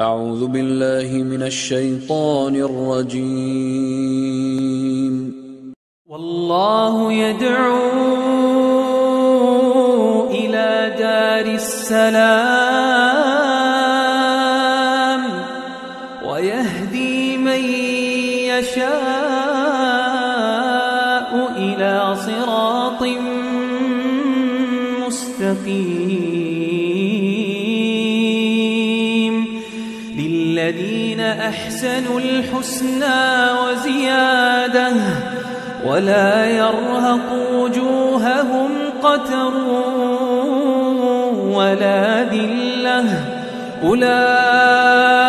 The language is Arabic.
أعوذ بالله من الشيطان الرجيم. والله يدعو إلى دار السلام ويهدي من يشاء إلى صراط مستقيم. للذين أحسنوا الحسنى وزيادة ولا يرهق وجوههم قتر ولا ذلة أولئك